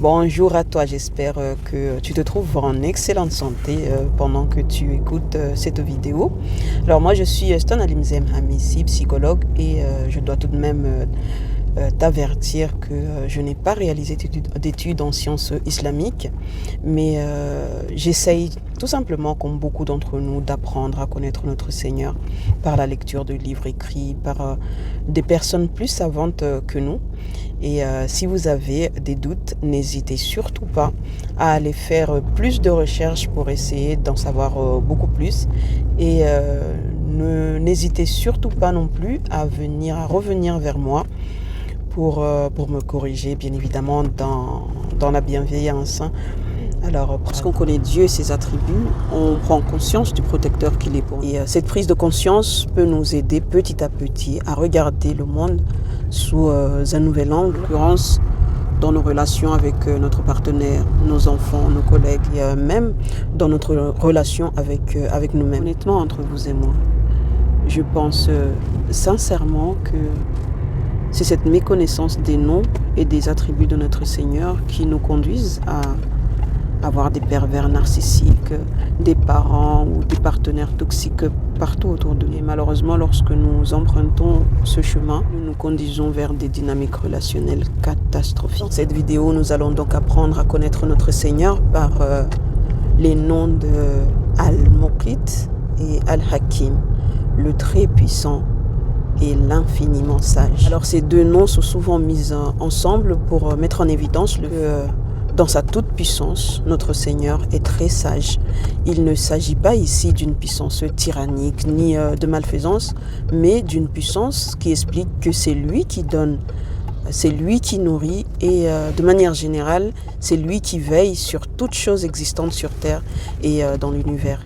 Bonjour à toi, j'espère que tu te trouves en excellente santé pendant que tu écoutes cette vidéo. Alors moi je suis Ston Alimzem Hamissi, psychologue et je dois tout de même t'avertir que je n'ai pas réalisé d'études en sciences islamiques, mais j'essaye tout simplement, comme beaucoup d'entre nous, d'apprendre à connaître notre Seigneur par la lecture de livres écrits par des personnes plus savantes que nous. Et si vous avez des doutes, n'hésitez surtout pas à aller faire plus de recherches pour essayer d'en savoir beaucoup plus. Et n'hésitez surtout pas non plus à revenir vers moi pour me corriger, bien évidemment, dans la bienveillance. Alors, parce qu'on connaît Dieu et ses attributs, on prend conscience du protecteur qu'il est pour nous. Et cette prise de conscience peut nous aider petit à petit à regarder le monde sous un nouvel angle, en l'occurrence dans nos relations avec notre partenaire, nos enfants, nos collègues, et même dans notre relation avec nous-mêmes. Honnêtement, entre vous et moi, je pense sincèrement que c'est cette méconnaissance des noms et des attributs de notre Seigneur qui nous conduisent à avoir des pervers narcissiques, des parents ou des partenaires toxiques partout autour de nous. Et malheureusement, lorsque nous empruntons ce chemin, nous nous conduisons vers des dynamiques relationnelles catastrophiques. Dans cette vidéo, nous allons donc apprendre à connaître notre Seigneur par les noms de Al-Muqit et Al-Hakim, le très puissant et l'infiniment sage. Alors ces deux noms sont souvent mis ensemble pour mettre en évidence dans sa toute puissance, notre Seigneur est très sage. Il ne s'agit pas ici d'une puissance tyrannique ni de malfaisance, mais d'une puissance qui explique que c'est lui qui donne, c'est lui qui nourrit et de manière générale, c'est lui qui veille sur toute chose existante sur terre et dans l'univers.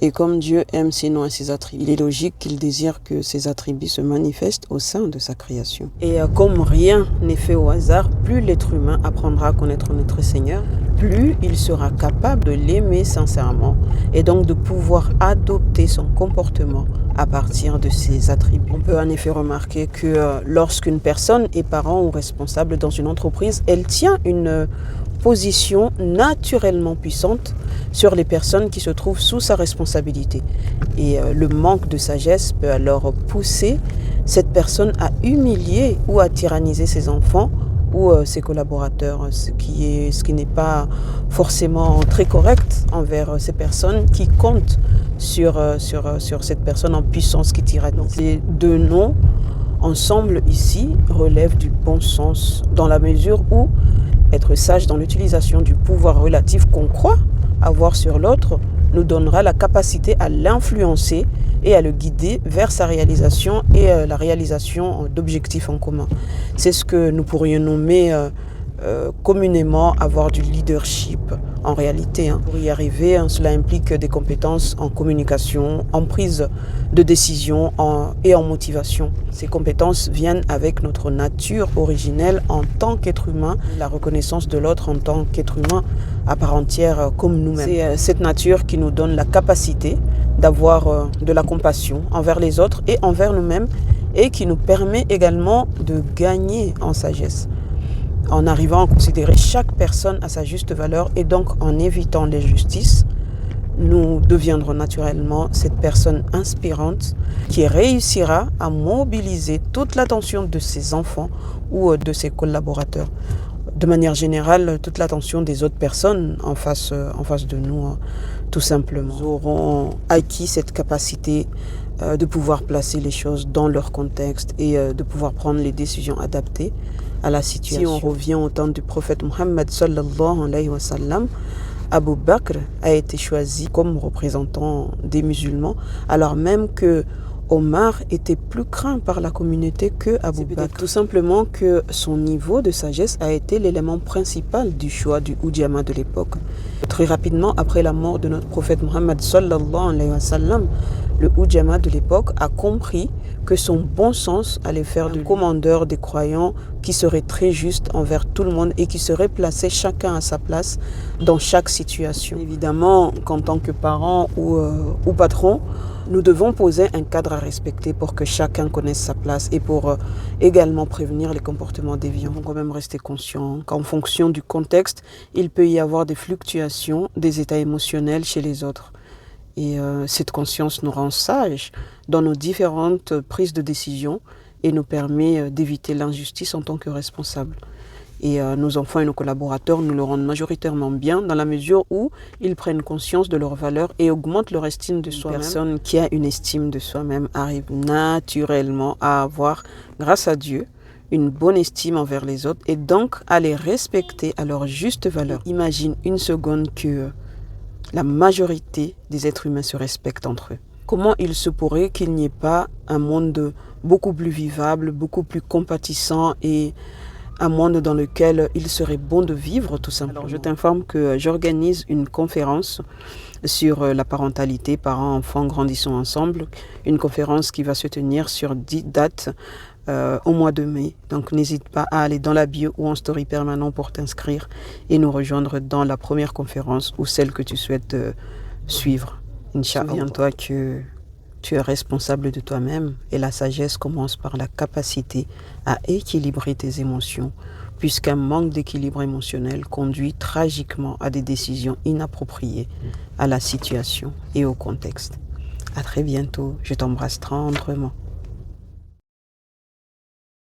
Et comme Dieu aime ses noms et ses attributs, il est logique qu'il désire que ses attributs se manifestent au sein de sa création. Et comme rien n'est fait au hasard, plus l'être humain apprendra à connaître notre Seigneur, plus il sera capable de l'aimer sincèrement et donc de pouvoir adopter son comportement à partir de ses attributs. On peut en effet remarquer que lorsqu'une personne est parent ou responsable dans une entreprise, elle tient une position naturellement puissante sur les personnes qui se trouvent sous sa responsabilité. Et le manque de sagesse peut alors pousser cette personne à humilier ou à tyranniser ses enfants ou ses collaborateurs, ce qui n'est pas forcément très correct envers ces personnes qui comptent sur cette personne en puissance qui tyrannise. Donc les deux noms ensemble ici relèvent du bon sens dans la mesure où être sage dans l'utilisation du pouvoir relatif qu'on croit avoir sur l'autre nous donnera la capacité à l'influencer et à le guider vers sa réalisation et la réalisation d'objectifs en commun. C'est ce que nous pourrions nommer communément avoir du leadership en réalité. Pour y arriver, cela implique des compétences en communication, en prise de décision et en motivation. Ces compétences viennent avec notre nature originelle en tant qu'être humain, la reconnaissance de l'autre en tant qu'être humain à part entière comme nous-mêmes. C'est cette nature qui nous donne la capacité d'avoir de la compassion envers les autres et envers nous-mêmes et qui nous permet également de gagner en sagesse, en arrivant à considérer chaque personne à sa juste valeur et donc en évitant l'injustice, nous deviendrons naturellement cette personne inspirante qui réussira à mobiliser toute l'attention de ses enfants ou de ses collaborateurs. De manière générale, toute l'attention des autres personnes en face de nous, tout simplement. Nous aurons acquis cette capacité de pouvoir placer les choses dans leur contexte et de pouvoir prendre les décisions adaptées à la situation. Si on revient au temps du prophète Mohammed sallallahu alayhi wa sallam, Abu Bakr a été choisi comme représentant des musulmans, alors même que Omar était plus craint par la communauté que Abu Bakr. Tout simplement que son niveau de sagesse a été l'élément principal du choix du Udiama de l'époque. Très rapidement après la mort de notre prophète Mohammed sallallahu alayhi wa sallam, le Ujamaa de l'époque a compris que son bon sens allait faire de lui commandeur des croyants qui serait très juste envers tout le monde et qui serait placé chacun à sa place dans chaque situation. Évidemment, qu'en tant que parents ou patron, nous devons poser un cadre à respecter pour que chacun connaisse sa place et pour également prévenir les comportements déviants. Il faut quand même rester conscient qu'en fonction du contexte, il peut y avoir des fluctuations des états émotionnels chez les autres. Et cette conscience nous rend sages dans nos différentes prises de décision et nous permet d'éviter l'injustice en tant que responsables. Et nos enfants et nos collaborateurs nous le rendent majoritairement bien dans la mesure où ils prennent conscience de leurs valeurs et augmentent leur estime de soi-même. Une personne qui a une estime de soi-même arrive naturellement à avoir, grâce à Dieu, une bonne estime envers les autres et donc à les respecter à leur juste valeur. Imagine une seconde que la majorité des êtres humains se respectent entre eux. Comment il se pourrait qu'il n'y ait pas un monde beaucoup plus vivable, beaucoup plus compatissant et un monde dans lequel il serait bon de vivre tout simplement. Alors, je t'informe que j'organise une conférence sur la parentalité, parents-enfants grandissons ensemble. Une conférence qui va se tenir sur 10 dates au mois de mai. Donc n'hésite pas à aller dans la bio ou en story permanent pour t'inscrire et nous rejoindre dans la première conférence ou celle que tu souhaites suivre. Inch'Allah. Souviens-toi que tu es responsable de toi-même et la sagesse commence par la capacité à équilibrer tes émotions, puisqu'un manque d'équilibre émotionnel conduit tragiquement à des décisions inappropriées à la situation et au contexte. À très bientôt, je t'embrasse tendrement.